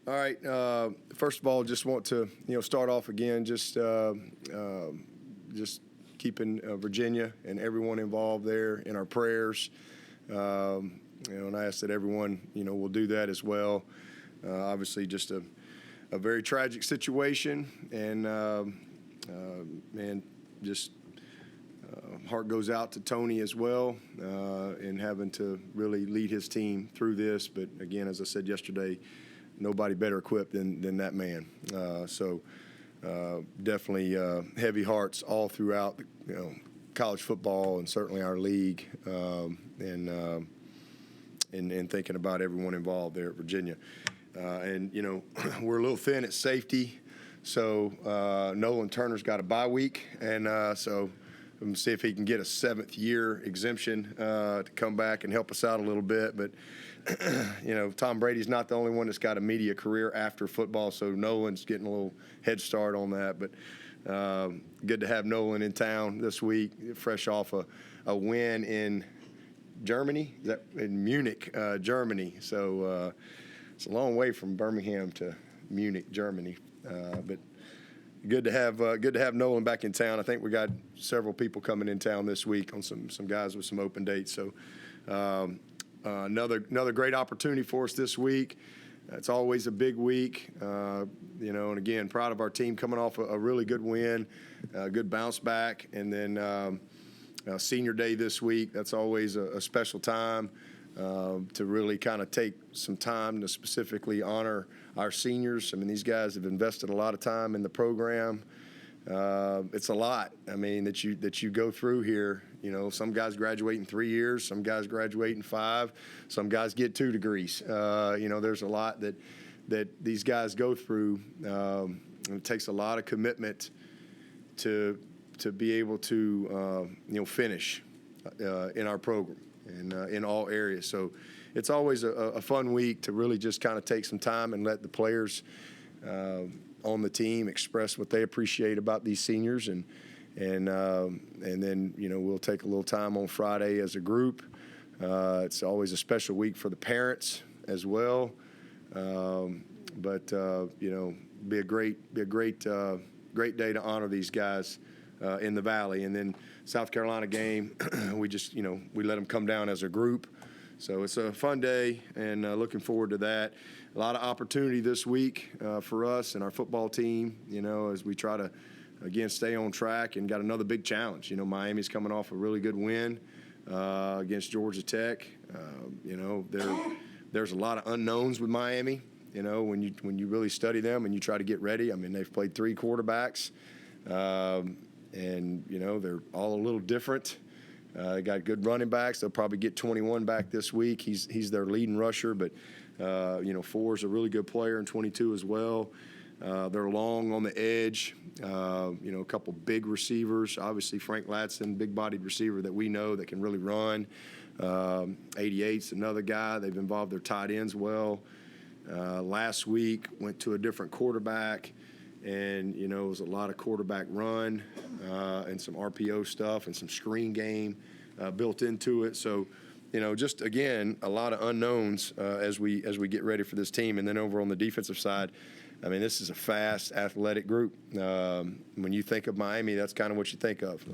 All right. First of all, just want to start off again, just keeping Virginia and everyone involved there in our prayers. And I ask that everyone will do that as well. Obviously, just a very tragic situation, and heart goes out to Tony as well, in having to really lead his team through this. But again, as I said yesterday, nobody better equipped than that man. Definitely heavy hearts all throughout college football and certainly our league, and thinking about everyone involved there at Virginia. We're a little thin at safety, so Nolan Turner's got a bye week, and so we'll see if he can get a 7th-year exemption to come back and help us out a little bit. But Tom Brady's not the only one that's got a media career after football, so Nolan's getting a little head start on that. But good to have Nolan in town this week, fresh off a win in Germany, in Munich, Germany. So it's a long way from Birmingham to Munich, Germany. But good to have Nolan back in town. I think we got several people coming in town this week on some guys with some open dates. So another great opportunity for us this week. It's always a big week, and again, proud of our team coming off a really good win, good bounce back, and then senior day this week. That's always a special time to really kind of take some time to specifically honor our seniors. I mean, these guys have invested a lot of time in the program. It's a lot. I mean, that you go through here. Some guys graduate in 3 years, some guys graduate in 5, some guys get 2 degrees. There's a lot that these guys go through. And it takes a lot of commitment to be able to finish in our program and in all areas. So it's always a fun week to really just kind of take some time and let the players on the team express what they appreciate about these seniors, and then we'll take a little time on Friday as a group. It's always a special week for the parents as well, but be a great day to honor these guys in the Valley. And then South Carolina game, we let them come down as a group. So it's a fun day, and looking forward to that. A lot of opportunity this week for us and our football team, as we try to, again, stay on track, and got another big challenge. Miami's coming off a really good win against Georgia Tech. There's a lot of unknowns with Miami, when you really study them and you try to get ready. I mean, they've played 3 quarterbacks, and they're all a little different. They got good running backs. They'll probably get 21 back this week. He's their leading rusher, but 4 is a really good player, and 22 as well. They're long on the edge. A couple big receivers. Obviously, Frank Latson, big-bodied receiver that we know that can really run. 88's another guy. They've involved their tight ends well. Last week went to a different quarterback, and it was a lot of quarterback run and some RPO stuff and some screen game built into it. So, just again, a lot of unknowns as we get ready for this team. And then over on the defensive side, I mean, this is a fast, athletic group. When you think of Miami, that's kind of what you think of.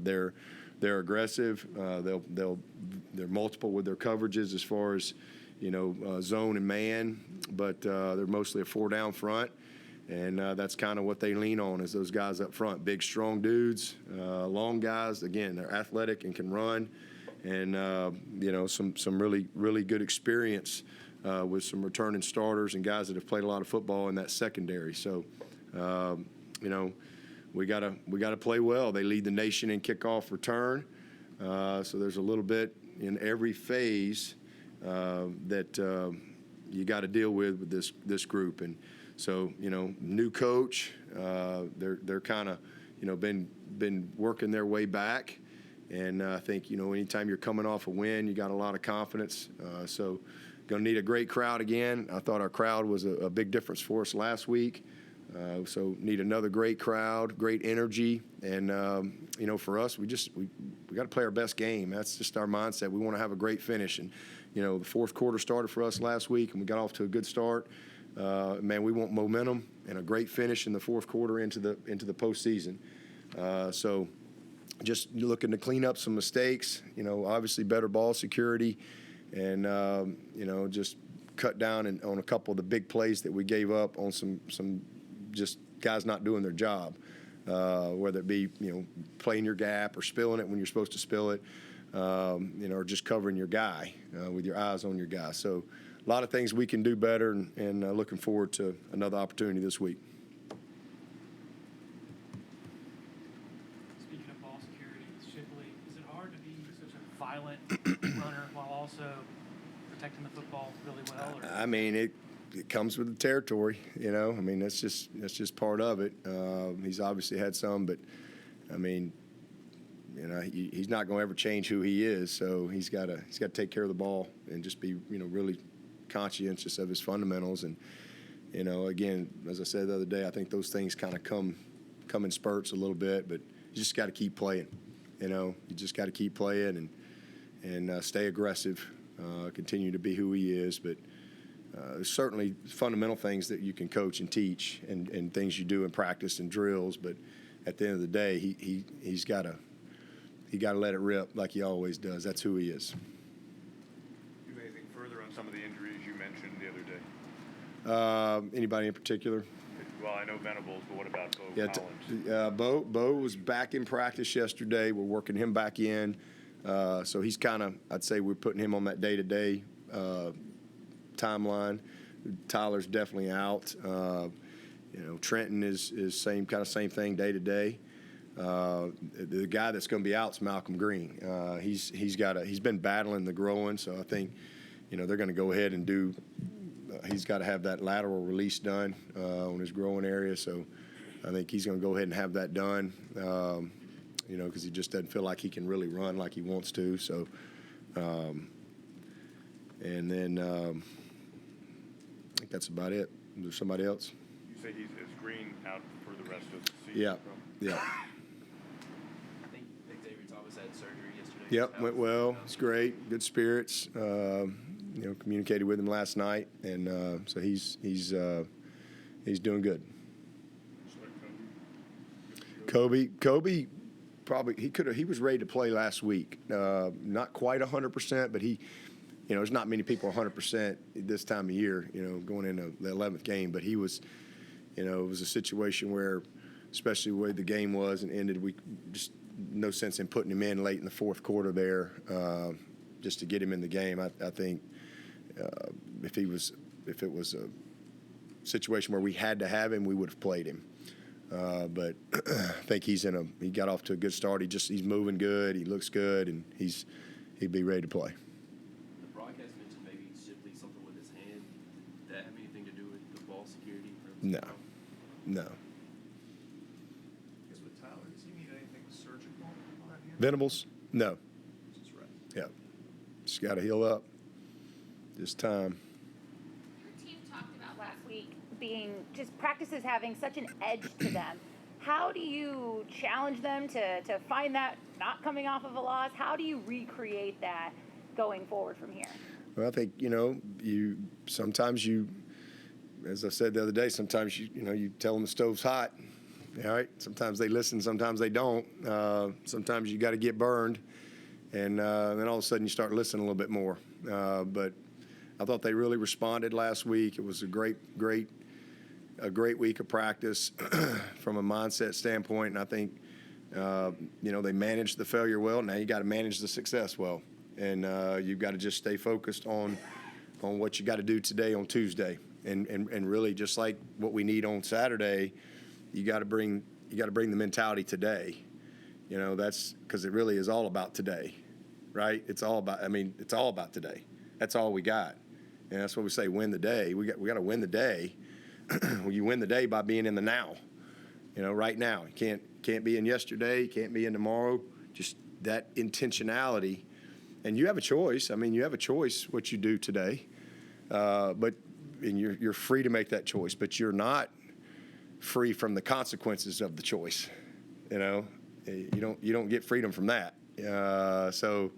They're aggressive. They're multiple with their coverages as far as zone and man, but they're mostly a 4-down front. And that's kind of what they lean on, is those guys up front, big, strong dudes, long guys. Again, they're athletic and can run, and some really, really good experience with some returning starters and guys that have played a lot of football in that secondary. So, we gotta play well. They lead the nation in kickoff return, so there's a little bit in every phase that you got to deal with this group. And so, new coach, they're kind of, been working their way back. And I think, anytime you're coming off a win, you got a lot of confidence. So going to need a great crowd again. I thought our crowd was a big difference for us last week. So need another great crowd, great energy. And, for us, we got to play our best game. That's just our mindset. We want to have a great finish. And, the fourth quarter started for us last week, and we got off to a good start. man, we want momentum and a great finish in the fourth quarter into the postseason. So just looking to clean up some mistakes, obviously better ball security, and, just cut down on a couple of the big plays that we gave up on some just guys not doing their job, whether it be, playing your gap or spilling it when you're supposed to spill it, or just covering your guy with your eyes on your guy. So a lot of things we can do better, and looking forward to another opportunity this week. Speaking of ball security, Shipley, is it hard to be such a violent runner while also protecting the football really well? Or? I mean, it comes with the territory, I mean, that's just part of it. He's obviously had some, but I mean, he's not going to ever change who he is. So he's got to take care of the ball and just be, really conscientious of his fundamentals. And, again, as I said the other day, I think those things kind of come in spurts a little bit, but you just got to keep playing. You just got to keep playing and stay aggressive, continue to be who he is. But there's certainly fundamental things that you can coach and teach, and things you do in practice and drills. But at the end of the day, he's got to let it rip like he always does. That's who he is. Do you have anything further on some of the injuries you mentioned the other day? Anybody in particular? Well, I know Venables, but what about Bo Collins? Bo was back in practice yesterday. We're working him back in. So he's kind of, I'd say we're putting him on that day-to-day timeline. Tyler's definitely out. Trenton is same thing day-to-day. The guy that's going to be out is Malcolm Green. He's been battling the growing, so I think they're going to go ahead and do. He's got to have that lateral release done on his growing area, so I think he's going to go ahead and have that done. Because he just doesn't feel like he can really run like he wants to. So, and then I think that's about it. Is there somebody else? You say is Green out for the rest of the season? Yeah. I think Xavier Thomas had surgery yesterday. Yep, went well. It's great. Good spirits. Communicated with him last night, and so he's doing good. Kobe probably he was ready to play last week. Not quite 100%, but there's not many people 100% this time of year, going into the 11th game. But he was, it was a situation where, especially the way the game was and ended, we just no sense in putting him in late in the fourth quarter there, just to get him in the game. I think if it was a situation where we had to have him, we would have played him. But I think he got off to a good start. He's moving good. He looks good, and he'd be ready to play. The broadcast mentioned maybe Shipley something with his hand. Did that have anything to do with the ball security? No. I guess with Tyler, does he need anything surgical on that hand? Venables? No. Just right. Yeah. Just got to heal up. Just time. Your team talked about last week being just practices having such an edge to them. How do you challenge them to find that not coming off of a loss? How do you recreate that going forward from here? Well, I think, sometimes as I said the other day, sometimes you tell them the stove's hot. All right. Sometimes they listen, sometimes they don't. Sometimes you got to get burned, and then all of a sudden you start listening a little bit more. But I thought they really responded last week. It was a great week of practice from a mindset standpoint, and I think they managed the failure well. Now you got to manage the success well, and you've got to just stay focused on what you got to do today on Tuesday, and really just like what we need on Saturday, you got to bring the mentality today. That's because it really is all about today, right? It's all about today. That's all we got. And that's what we say, win the day. We got to win the day. Well, you win the day by being in the now. Right now. You can't be in yesterday, can't be in tomorrow. Just that intentionality. And you have a choice. You have a choice what you do today. But you're free to make that choice, but you're not free from the consequences of the choice. You don't get freedom from that. So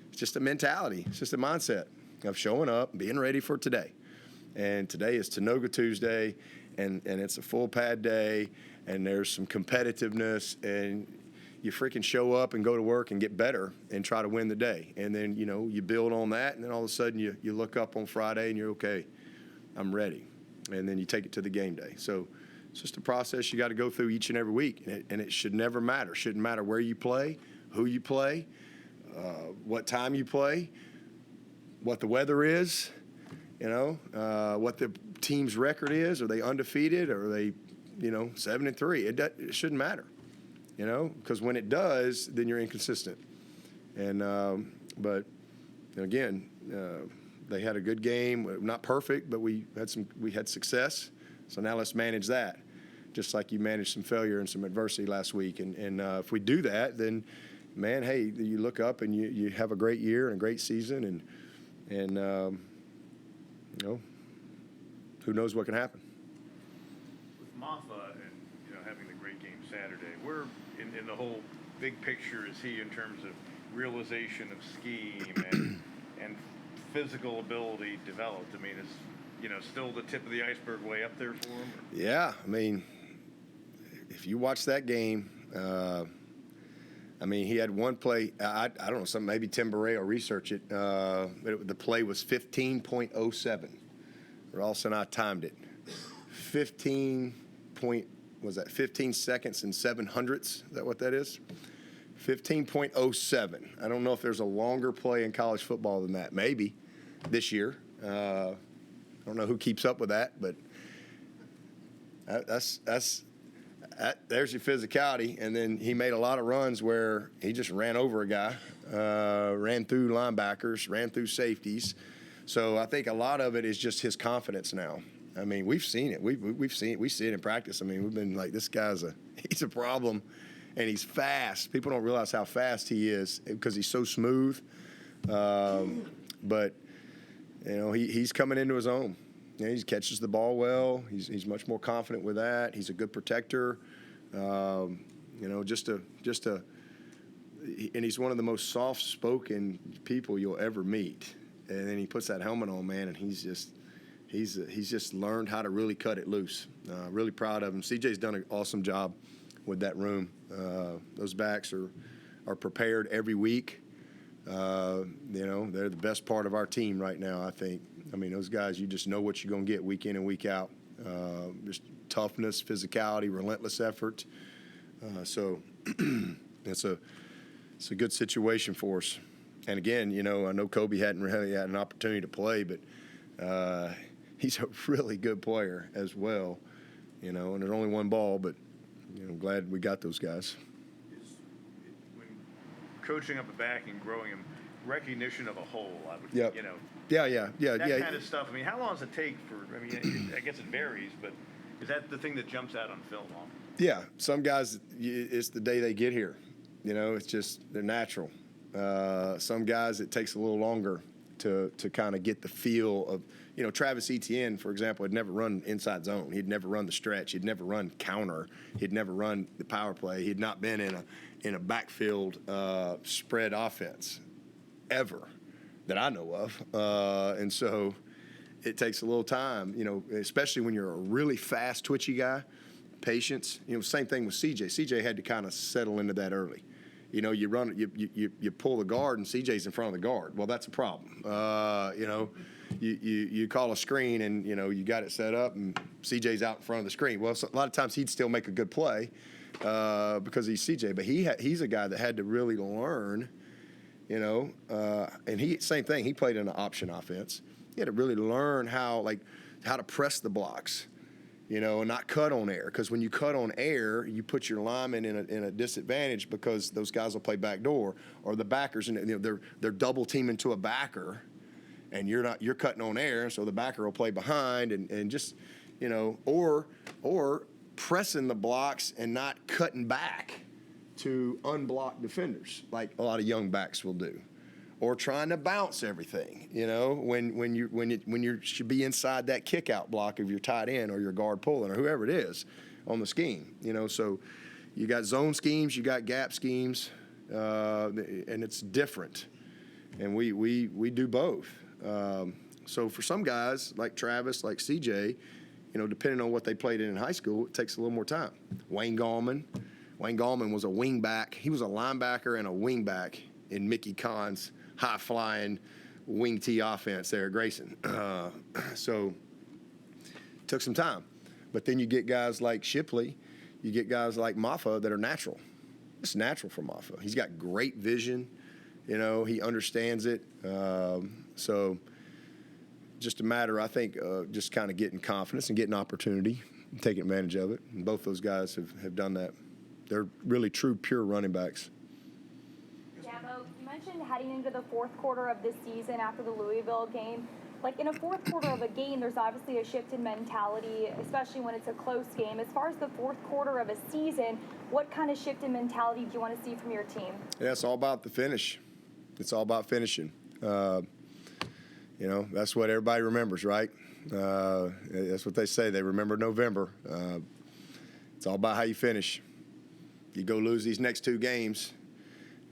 it's just a mentality. It's just a mindset of showing up, being ready for today. And today is Tanoga Tuesday, and it's a full pad day, and there's some competitiveness, and you freaking show up and go to work and get better and try to win the day. And then, you build on that, and then all of a sudden you look up on Friday and you're okay, I'm ready. And then you take it to the game day. So it's just a process you got to go through each and every week, and it should never matter. Shouldn't matter where you play, who you play, what time you play, what the weather is, what the team's record is. Are they undefeated, or are they, 7-3? It shouldn't matter. Because when it does, then you're inconsistent. And but again, they had a good game, not perfect, but we had success. So now let's manage that, just like you managed some failure and some adversity last week. And if we do that, then man, hey, you look up and you have a great year and a great season, and who knows what can happen. With Mafah and having the great game Saturday, where in the whole big picture is he in terms of realization of scheme and physical ability developed? I mean, is still the tip of the iceberg way up there for him? Yeah, I mean, if you watch that game, he had one play. I don't know, maybe Tim Barret will research it. The play was 15.07. Rawls and I timed it. 15 seconds and 7 hundredths? Is that what that is? 15.07. I don't know if there's a longer play in college football than that. Maybe this year. I don't know who keeps up with that, but there's your physicality. And then he made a lot of runs where he just ran over a guy, ran through linebackers, ran through safeties. So I think a lot of it is just his confidence now. I mean, we've seen it. We see it in practice. I mean, we've been like, this guy's he's a problem, and he's fast. People don't realize how fast he is because he's so smooth. But he's coming into his own. He catches the ball well. He's much more confident with that. He's a good protector. And he's one of the most soft-spoken people you'll ever meet. And then he puts that helmet on, man, and he's just learned how to really cut it loose. Really proud of him. CJ's done an awesome job with that room. Those backs are prepared every week. They're the best part of our team right now, I think. I mean, those guys, you just know what you're going to get week in and week out. Just toughness, physicality, relentless effort. So it's a good situation for us. And again, I know Kobe hadn't really had an opportunity to play, but he's a really good player as well. And there's only one ball, but I'm glad we got those guys. When coaching up a back and growing him, recognition of a whole, I would, Yep. that kind of stuff. I mean, how long does it take for? I mean, I guess it varies, but is that the thing that jumps out on film? Yeah, some guys, it's the day they get here. It's just they're natural. Some guys, it takes a little longer to kind of get the feel of, Travis Etienne, for example, had never run inside zone. He'd never run the stretch. He'd never run counter. He'd never run the power play. He'd not been in a backfield spread offense ever that I know of. And so it takes a little time, especially when you're a really fast, twitchy guy. Patience. Same thing with CJ. CJ had to kind of settle into that early. You run, you pull the guard, and CJ's in front of the guard. Well, that's a problem. You call a screen, and you got it set up, and CJ's out in front of the screen. Well, a lot of times he'd still make a good play because he's CJ, but he's a guy that had to really learn. And same thing. He played in an option offense. He had to really learn how to press the blocks. And not cut on air. Because when you cut on air, you put your linemen in a disadvantage because those guys will play backdoor, or the backers, and they're double teaming to a backer, and you're cutting on air, so the backer will play behind and just, or pressing the blocks and not cutting back to unblocked defenders like a lot of young backs will do. Or trying to bounce everything, when you should be inside that kick out block of your tight end or your guard pulling or whoever it is on the scheme, So you got zone schemes, you got gap schemes, and it's different. And we do both. So for some guys like Travis, like CJ, depending on what they played in high school, it takes a little more time. Wayne Gallman was a wing back. He was a linebacker and a wing back in Mickey Kahn's high-flying wing T offense there at Grayson. So it took some time. But then you get guys like Shipley, you get guys like Mafah that are natural. It's natural for Mafah. He's got great vision. He understands it. So just a matter, I think, just kind of getting confidence and getting opportunity and taking advantage of it. And both those guys have done that. They're really true, pure running backs. Dabo, you mentioned heading into the fourth quarter of this season after the Louisville game. Like in a fourth quarter of a game, there's obviously a shift in mentality, especially when it's a close game. As far as the fourth quarter of a season, what kind of shift in mentality do you want to see from your team? Yeah, it's all about the finish. It's all about finishing. That's what everybody remembers, right? That's what they say. They remember November. It's all about how you finish. You go lose these next two games,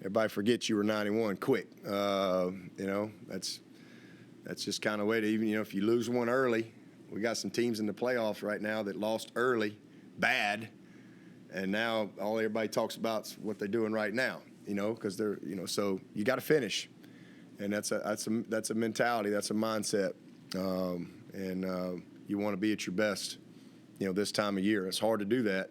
everybody forgets you were 91 quick. That's just kind of way to even, if you lose one early, we got some teams in the playoffs right now that lost early, bad, and now all everybody talks about is what they're doing right now, because they're, so you got to finish. And that's a mentality, that's a mindset, and you want to be at your best, this time of year. It's hard to do that.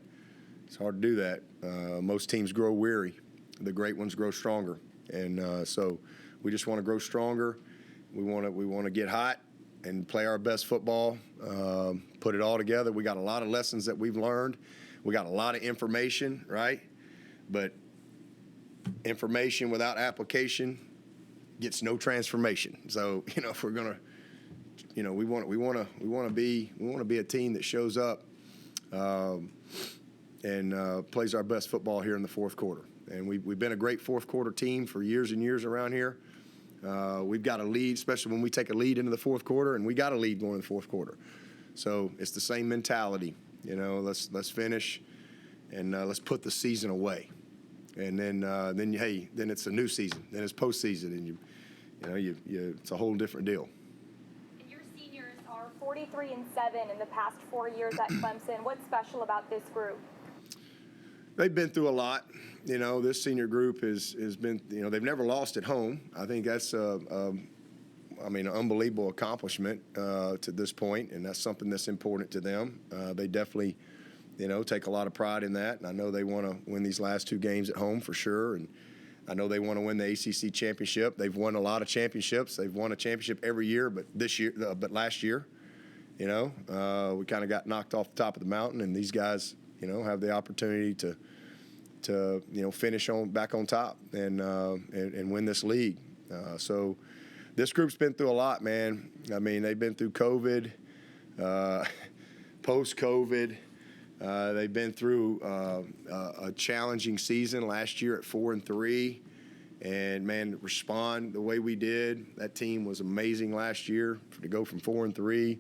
Most teams grow weary. The great ones grow stronger, and so we just want to grow stronger. We want to get hot and play our best football. Put it all together. We got a lot of lessons that we've learned. We got a lot of information, right? But information without application gets no transformation. So if we're gonna, we want to be a team that shows up and plays our best football here in the fourth quarter. And we've been a great fourth quarter team for years and years around here. We've got a lead, especially when we take a lead into the fourth quarter, and we got a lead going in the fourth quarter. So it's the same mentality. Let's finish and let's put the season away. And then it's a new season. Then it's postseason, and it's a whole different deal. And your seniors are 43-7 in the past 4 years at Clemson. What's special about this group? They've been through a lot. This senior group has been, they've never lost at home. I think that's an unbelievable accomplishment to this point, and that's something that's important to them. They definitely, take a lot of pride in that, and I know they want to win these last two games at home for sure, and I know they want to win the ACC championship. They've won a lot of championships. They've won a championship every year, but last year, we kind of got knocked off the top of the mountain, and these guys, have the opportunity to finish back on top and win this league. So this group's been through a lot, man. I mean, they've been through COVID, post-COVID. They've been through a challenging season last year at 4-3, and man, respond the way we did. That team was amazing last year to go from 4-3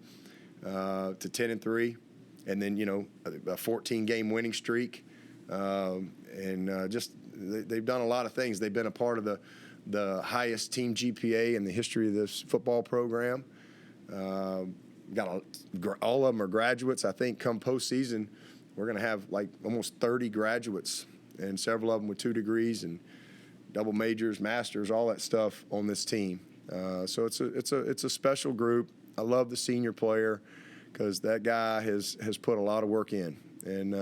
to 10-3, and then a 14-game winning streak, they've done a lot of things. They've been a part of the highest team GPA in the history of this football program. All of them are graduates. I think come postseason, we're going to have like almost 30 graduates, and several of them with 2 degrees and double majors, masters, all that stuff on this team. So it's a special group. I love the senior player because that guy has put a lot of work in, and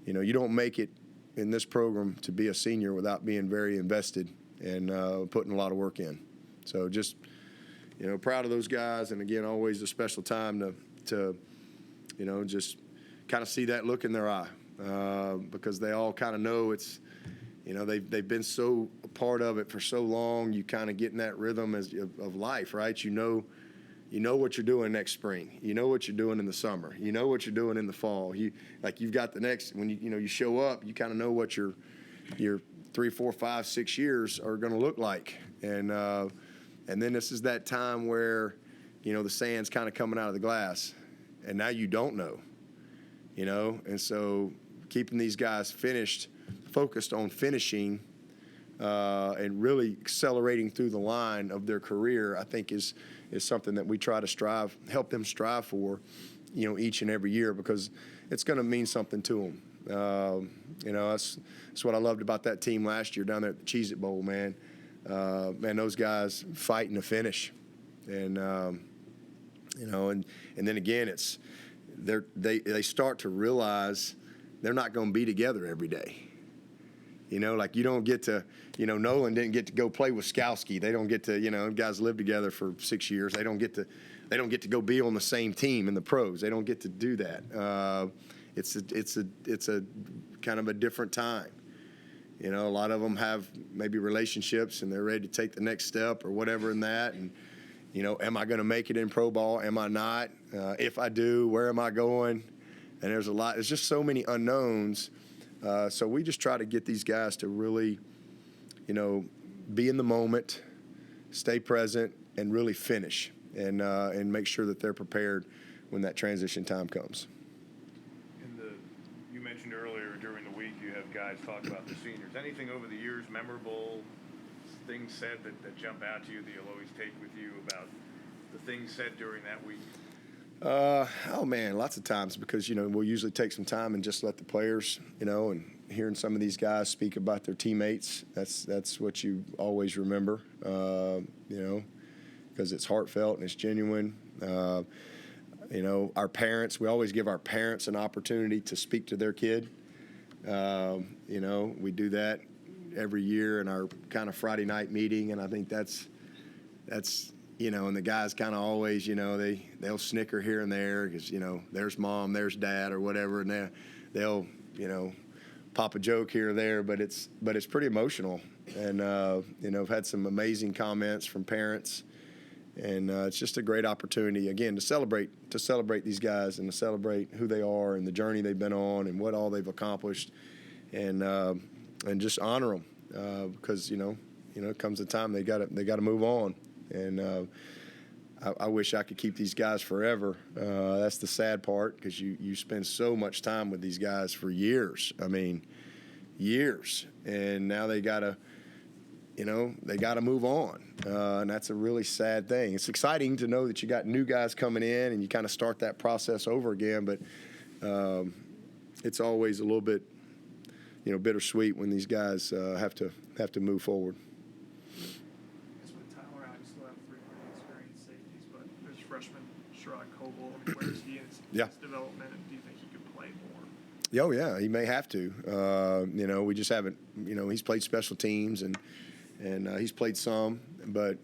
you don't make it in this program to be a senior without being very invested and putting a lot of work in. So just proud of those guys, and again, always a special time to just kind of see that look in their eye because they all kind of know it's they've been so a part of it for so long. You kind of get in that rhythm of life, right? You know what you're doing next spring. You know what you're doing in the summer. You know what you're doing in the fall. You've got the next when you show up. You kind of know what your 3, 4, 5, 6 years are going to look like, and then this is that time where the sand's kind of coming out of the glass, and now you don't know, and so keeping these guys focused on finishing and really accelerating through the line of their career, I think is something that we try to help them strive for, each and every year, because it's going to mean something to them. That's what I loved about that team last year down there at the Cheez-It Bowl, man. Man, those guys fighting to finish, and and then again, they start to realize they're not going to be together every day. Like you don't get to, Nolan didn't get to go play with Skowski. They don't get to, guys live together for 6 years. They don't get to go be on the same team in the pros. They don't get to do that. It's a kind of a different time. A lot of them have maybe relationships and they're ready to take the next step or whatever in that. And, am I going to make it in pro ball? Am I not? If I do, where am I going? And there's just so many unknowns. So we just try to get these guys to really, be in the moment, stay present, and really finish, and make sure that they're prepared when that transition time comes. You mentioned earlier during the week you have guys talk about the seniors. Anything over the years, memorable things said that jump out to you that you'll always take with you about the things said during that week? Oh man, lots of times, because we'll usually take some time and just let the players, and hearing some of these guys speak about their teammates. That's what you always remember, because it's heartfelt and it's genuine. Our parents, we always give our parents an opportunity to speak to their kid. We do that every year in our kind of Friday night meeting, and I think that's and the guys kind of always, they'll snicker here and there because, there's mom, there's dad or whatever, and they'll pop a joke here or there, but it's pretty emotional. And, I've had some amazing comments from parents, and it's just a great opportunity, again, to celebrate these guys and to celebrate who they are and the journey they've been on and what all they've accomplished, and just honor them, because, it comes a time they got to move on. And I wish I could keep these guys forever. That's the sad part, because you spend so much time with these guys for years. I mean, years. And now they got to move on. And that's a really sad thing. It's exciting to know that you got new guys coming in and you kind of start that process over again. But it's always a little bit, bittersweet when these guys have to move forward. Freshman Sherrod Covil, where is he in his development, and do you think he could play more? Oh yeah, he may have to. We just haven't. He's played special teams and he's played some, but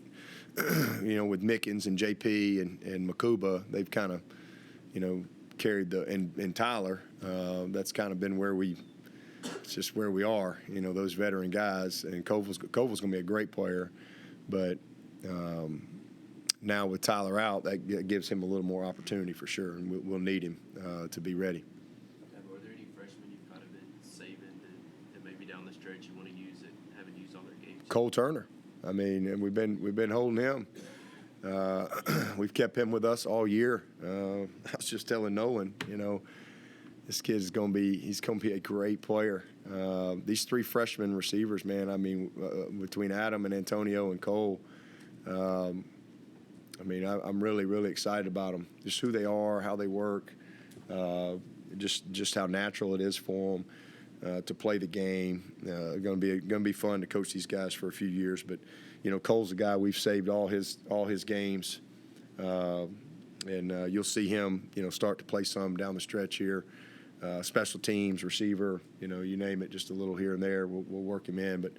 with Mickens and JP and Makuba, they've kind of carried and Tyler. That's kind of been it's just where we are. Those veteran guys, and Covil's going to be a great player, but. Now with Tyler out, that gives him a little more opportunity for sure, and we'll need him to be ready. Are there any freshmen you've kind of been saving that maybe down the stretch you want to use that haven't used all their games? Cole Turner. I mean, and we've been holding him. We've kept him with us all year. I was just telling Nolan, this kid is going to be a great player. These three freshman receivers, man. I mean, between Adam and Antonio and Cole. I'm really, really excited about them. Just who they are, how they work, just how natural it is for them to play the game. Going to be fun to coach these guys for a few years. But Cole's a guy we've saved all his games, and you'll see him start to play some down the stretch here. Special teams, receiver, you name it, just a little here and there. We'll work him in, but.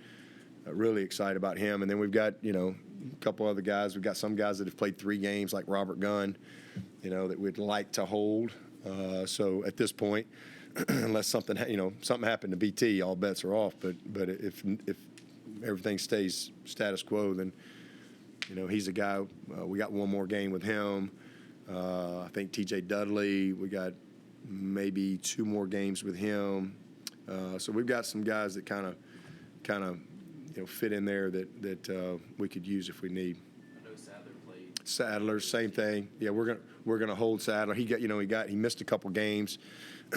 Really excited about him. And then we've got, a couple other guys. We've got some guys that have played 3 games, like Robert Gunn, that we'd like to hold. So at this point, unless something happened to BT, all bets are off. But if everything stays status quo, then, he's a guy. We got one more game with him. I think TJ Dudley, we got maybe 2 more games with him. So we've got some guys that kind of fit in there that we could use if we need. I know Sadler played. Sadler, same thing. Yeah, we're gonna hold Sadler. He missed a couple games,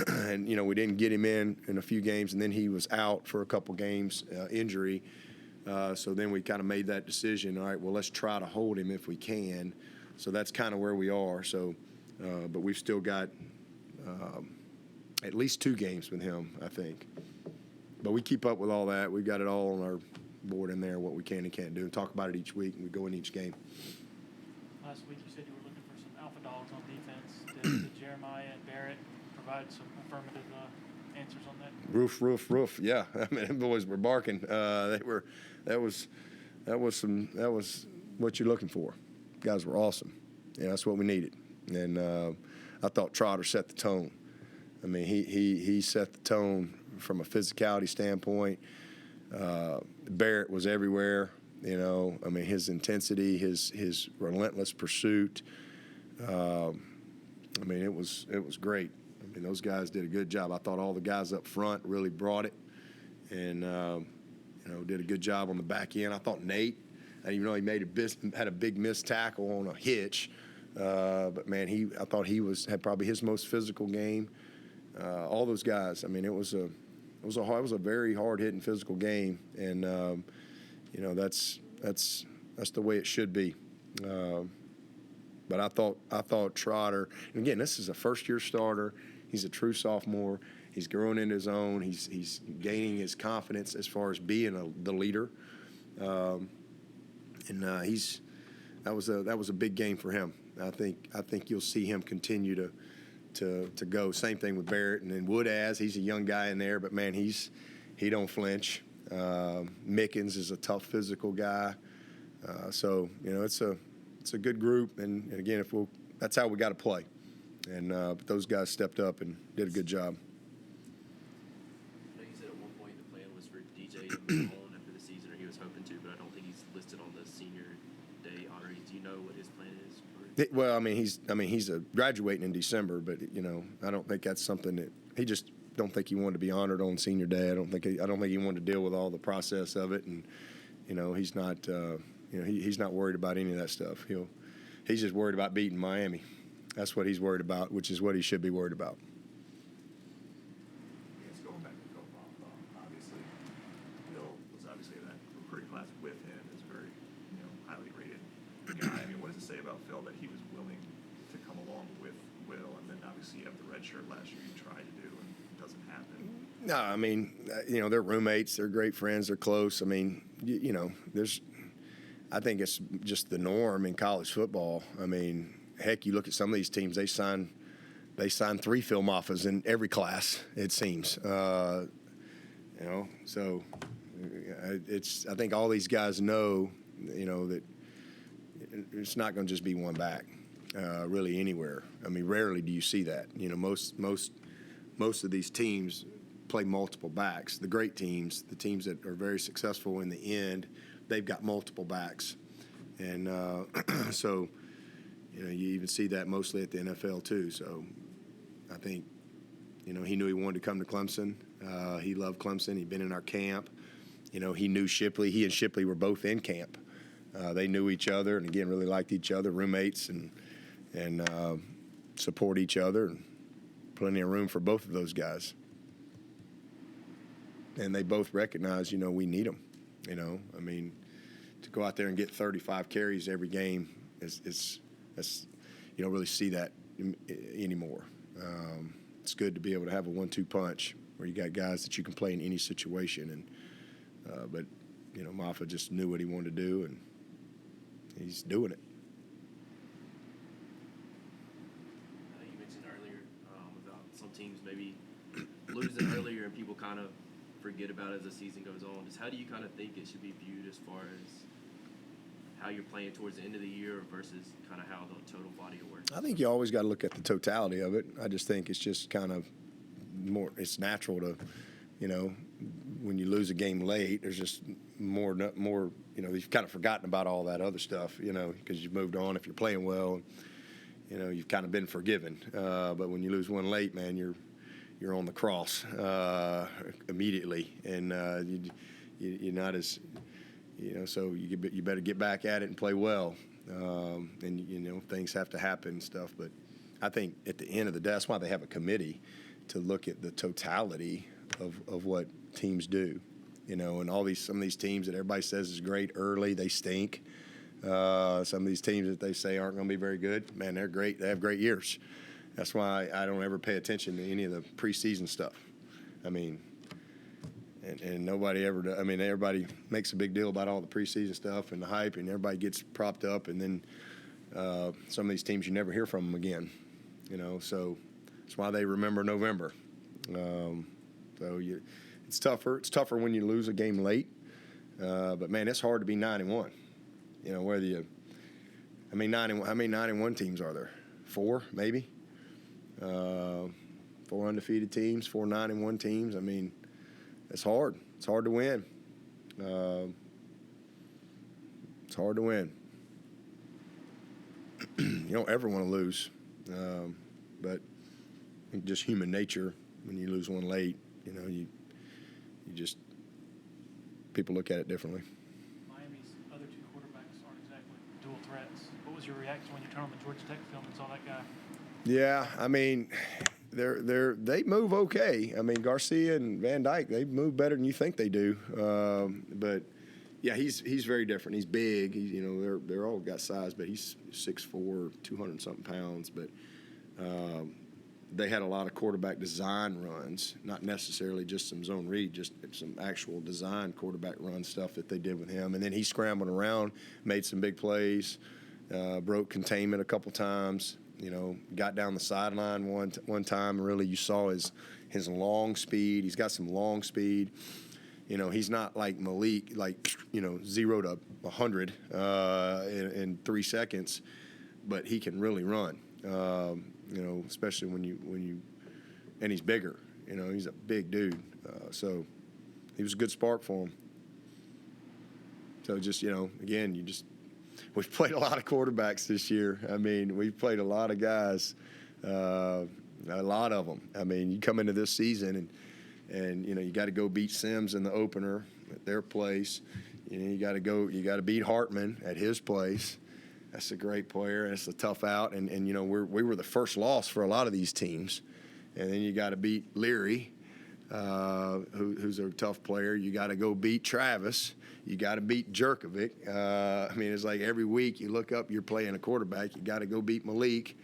and we didn't get him in a few games, and then he was out for a couple games, injury. So then we kind of made that decision. All right, well, let's try to hold him if we can. So that's kind of where we are. So, but we've still got at least 2 games with him, I think. But we keep up with all that. We've got it all on our board in there, what we can and can't do, and talk about it each week, and we go in each game. Last week you said you were looking for some alpha dogs on defense. Did Jeremiah and Barrett provide some affirmative answers on that? Roof. Yeah, I mean, them boys were barking. That was what you're looking for. Guys were awesome. Yeah, that's what we needed. And I thought Trotter set the tone. I mean, he set the tone from a physicality standpoint. Barrett was everywhere. You know, I mean, his intensity, his relentless pursuit. I mean, it was great. I mean, those guys did a good job. I thought all the guys up front really brought it, and did a good job on the back end. I thought Nate, I didn't even know he had a big missed tackle on a hitch, but man, I thought he had probably his most physical game. All those guys. I mean, it was a very hard hitting physical game, and that's the way it should be. But I thought Trotter, and again, this is a first-year starter. He's a true sophomore. He's growing into his own. He's gaining his confidence as far as being the leader. That was a big game for him. I think you'll see him continue to go. Same thing with Barrett and then he's a young guy in there, but man, he don't flinch. Mickens is a tough physical guy. So it's a good group, and again, that's how we got to play. And but those guys stepped up and did a good job. I know you said at one point the plan was for DJ to move on after the season, or he was hoping to, but I don't think he's listed on the senior day honorees. Do you know what his plan is? Well, I mean, he's graduating in December, but I don't think that's something that he just don't think he wanted to be honored on senior day. I don't think he wanted to deal with all the process of it, and he's not he's not worried about any of that stuff. He's just worried about beating Miami. That's what he's worried about, which is what he should be worried about. Yes, going back to Phil Mafah, obviously, Phil was obviously in that recruiting class with him, is a very highly rated guy. I mean, what does it say about Phil that he was willing to come along with Will, and then obviously you have the red shirt last year you tried to do and it doesn't happen? No, I mean, they're roommates, they're great friends, they're close. I mean, I think it's just the norm in college football. I mean, heck, you look at some of these teams, they sign 3 Phil Mafahs in every class, it seems. So I think all these guys know, that it's not going to just be one back, really anywhere. I mean, rarely do you see that. Most of these teams play multiple backs. The great teams, the teams that are very successful in the end, they've got multiple backs. And so, you even see that mostly at the NFL too. So I think, he knew he wanted to come to Clemson. He loved Clemson. He'd been in our camp. He knew Shipley. He and Shipley were both in camp. They knew each other and, again, really liked each other, roommates, and support each other. And plenty of room for both of those guys. And they both recognize, we need them. I mean, to go out there and get 35 carries every game is you don't really see that anymore. It's good to be able to have a 1-2 punch where you got guys that you can play in any situation. And but Mafah just knew what he wanted to do, and he's doing it. I know you mentioned earlier about some teams maybe losing earlier and people kind of forget about it as the season goes on. Just how do you kind of think it should be viewed as far as how you're playing towards the end of the year versus kind of how the total body of work? I think you always got to look at the totality of it. I just think it's just kind of it's natural to, when you lose a game late, there's just more, you've kind of forgotten about all that other stuff, because you've moved on. If you're playing well, you've kind of been forgiven. But when you lose one late, man, you're on the cross immediately, and you're not as, so you better get back at it and play well. And things have to happen and stuff. But I think at the end of the day, that's why they have a committee to look at the totality of what teams do. And some of these teams that everybody says is great early, they stink. Some of these teams that they say aren't going to be very good, man, they're great. They have great years. That's why I don't ever pay attention to any of the preseason stuff. I mean, and nobody ever does. I mean, everybody makes a big deal about all the preseason stuff and the hype, and everybody gets propped up, and then some of these teams you never hear from them again. So that's why they remember November. It's tougher. It's tougher when you lose a game late. But man, it's hard to be 9-1. Whether you, how many 9-1 teams are there? 4, maybe. 4 undefeated teams, 4 9-1 teams. I mean, it's hard. It's hard to win. It's hard to win. You don't ever want to lose, but just human nature. When you lose one late, you just people look at it differently. Miami's other 2 quarterbacks aren't exactly dual threats. What was your reaction when you turned on the Georgia Tech film and saw that guy? Yeah, I mean, they move okay. I mean, Garcia and Van Dyke, they move better than you think they do. But yeah, he's very different. He's big. They're all got size, but he's 6'4", 200-something pounds. But they had a lot of quarterback design runs, not necessarily just some zone read, just some actual design quarterback run stuff that they did with him. And then he scrambled around, made some big plays, broke containment a couple times. Got down the sideline one time. Really, you saw his long speed. He's got some long speed. He's not like Malik, 0 to 100 in 3 seconds, but he can really run. Especially when you, and he's bigger. He's a big dude. So he was a good spark for him. So just, again, we've played a lot of quarterbacks this year. I mean, we've played a lot of guys, a lot of them. I mean, you come into this season and you got to go beat Sims in the opener at their place. You got to beat Hartman at his place. That's a great player, and it's a tough out. And we were the first loss for a lot of these teams. And then you got to beat Leary, who's a tough player. You got to go beat Travis. You got to beat Jerkovic. I mean, it's like every week you look up, you're playing a quarterback. You got to go beat Malik.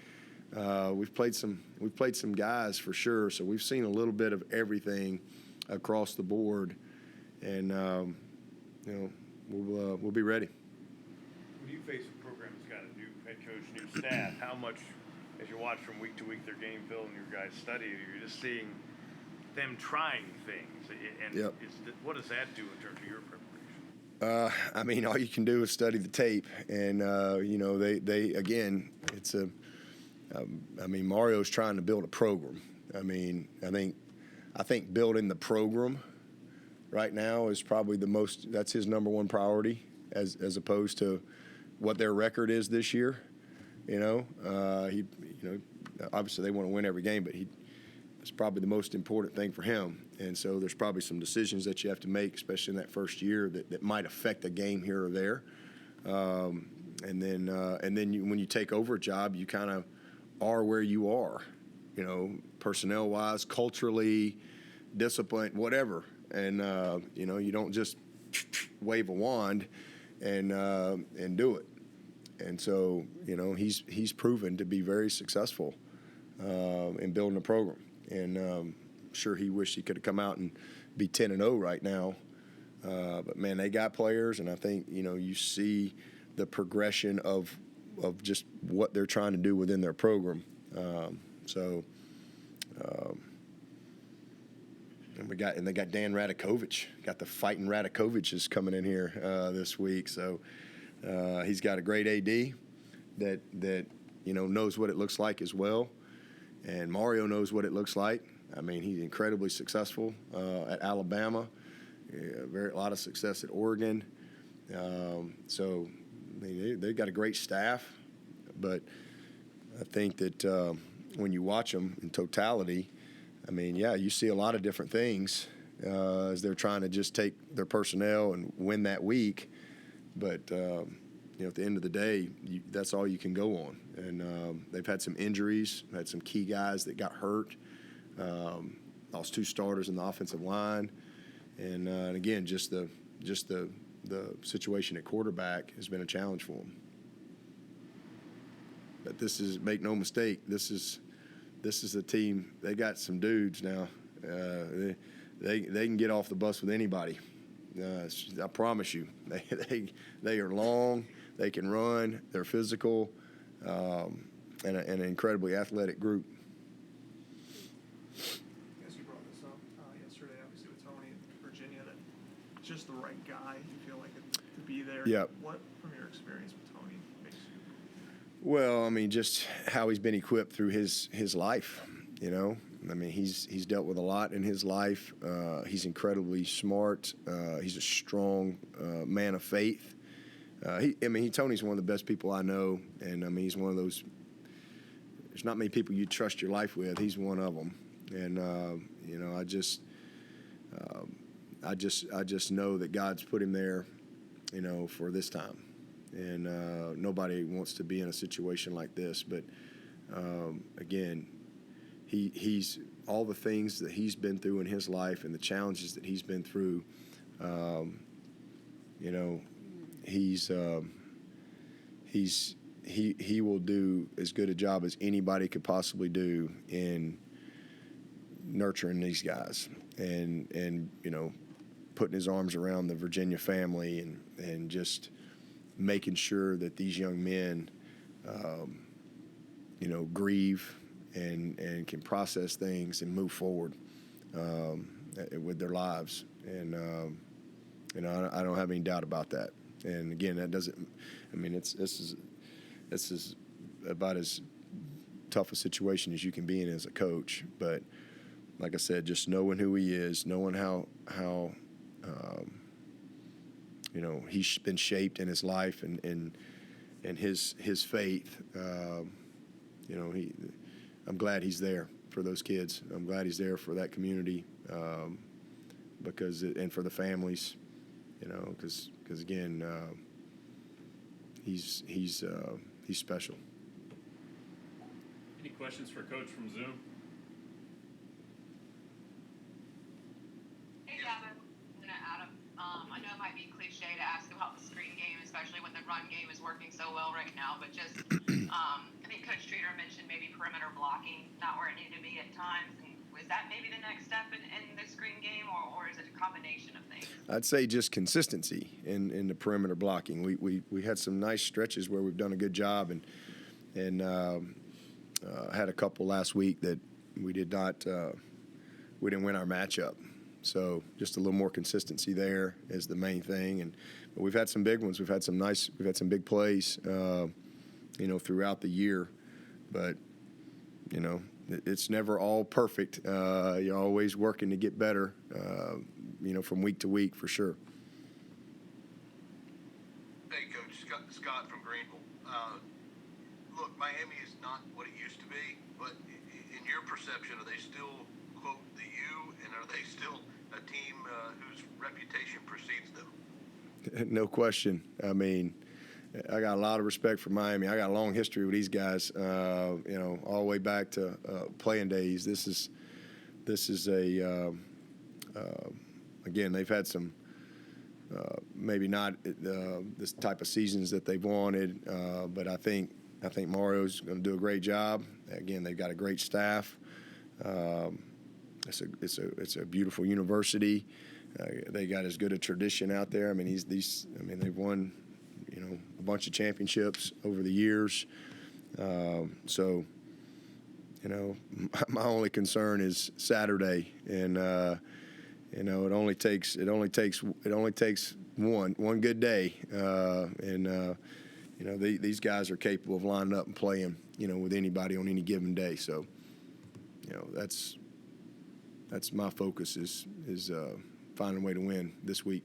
We've played some guys for sure. So we've seen a little bit of everything across the board, and we'll be ready. When you face a program that's got a new head coach, new staff, how much, as you watch from week to week their game film and your guys study, you're just seeing them trying things, and Yep. What does that do in terms of your preparation? I mean, all you can do is study the tape, and they again, it's a. I mean, Mario's trying to build a program. I mean, I think building the program right now is probably that's his number one priority, as opposed to what their record is this year. Obviously they want to win every game, but it's probably the most important thing for him. And so there's probably some decisions that you have to make, especially in that first year, that might affect a game here or there. And then when you take over a job, you kind of are where you are, personnel-wise, culturally, discipline, whatever. And you don't just wave a wand and do it. And so he's proven to be very successful in building a program. And I'm sure he wished he could have come out and be 10-0 right now. But man, they got players, and I think you see the progression of just what they're trying to do within their program. And they got Dan Radakovich. Got the fighting Radakoviches coming in here this week. So he's got a great AD that knows what it looks like as well. And Mario knows what it looks like. I mean, he's incredibly successful at Alabama. A lot of success at Oregon. So they've got a great staff. But I think that when you watch them in totality, I mean, yeah, you see a lot of different things as they're trying to just take their personnel and win that week. But, at the end of the day, that's all you can go on. And they've had some injuries, had some key guys that got hurt, lost 2 starters in the offensive line. And again, just the situation at quarterback has been a challenge for him. But this is, make no mistake, this is a team. They got some dudes now. They can get off the bus with anybody. I promise you. They are long. They can run. They're physical, and an incredibly athletic group. I guess you brought this up yesterday, obviously with Tony in Virginia, that just the right guy. You feel like to be there. Yep. What from your experience with Tony makes you? Well, I mean, just how he's been equipped through his life. You know, I mean, he's dealt with a lot in his life. He's incredibly smart. He's a strong man of faith. Tony's one of the best people I know, and I mean, he's one of those. There's not many people you trust your life with. He's one of them, and you know, I just know that God's put him there, you know, for this time, and nobody wants to be in a situation like this. But again, he's all the things that he's been through in his life and the challenges that he's been through. You know, he will do as good a job as anybody could possibly do in nurturing these guys and you know, putting his arms around the Virginia family and just making sure that these young men you know, grieve and can process things and move forward with their lives. And you know, I don't have any doubt about that. And again, that doesn't. I mean, this is about as tough a situation as you can be in as a coach. But like I said, just knowing who he is, knowing how you know, he's been shaped in his life and his faith. You know, I'm glad he's there for those kids. I'm glad he's there for that community because and for the families. You know, because again, he's special. Any questions for Coach from Zoom? Hey, Dabo. Adam. I know it might be cliche to ask about the screen game, especially when the run game is working so well right now, but just, I think Coach Streeter mentioned maybe perimeter blocking, not where it needed to be at times. And was that maybe the next step in the screen game, or is it a combination of things? I'd say just consistency in the perimeter blocking. We had some nice stretches where we've done a good job, and had a couple last week that we didn't win our matchup. So just a little more consistency there is the main thing. But we've had some big ones. We've had some big plays, you know, throughout the year. But you know, it's never all perfect. You're always working to get better, you know, from week to week for sure. Hey, Coach, Scott from Greenville. Look, Miami is not what it used to be, but in your perception, are they still, quote, the U, and are they still a team whose reputation precedes them? No question. I mean, I got a lot of respect for Miami. I got a long history with these guys, you know, all the way back to playing days. This is a again, they've had some maybe not this type of seasons that they've wanted, but I think Mario's going to do a great job. Again, they've got a great staff. It's a beautiful university. They got as good a tradition out there. I mean, they've won, you know, a bunch of championships over the years. So, you know, my only concern is Saturday, and you know, it only takes one good day, and you know, these guys are capable of lining up and playing, you know, with anybody on any given day. So, you know, that's my focus is finding a way to win this week.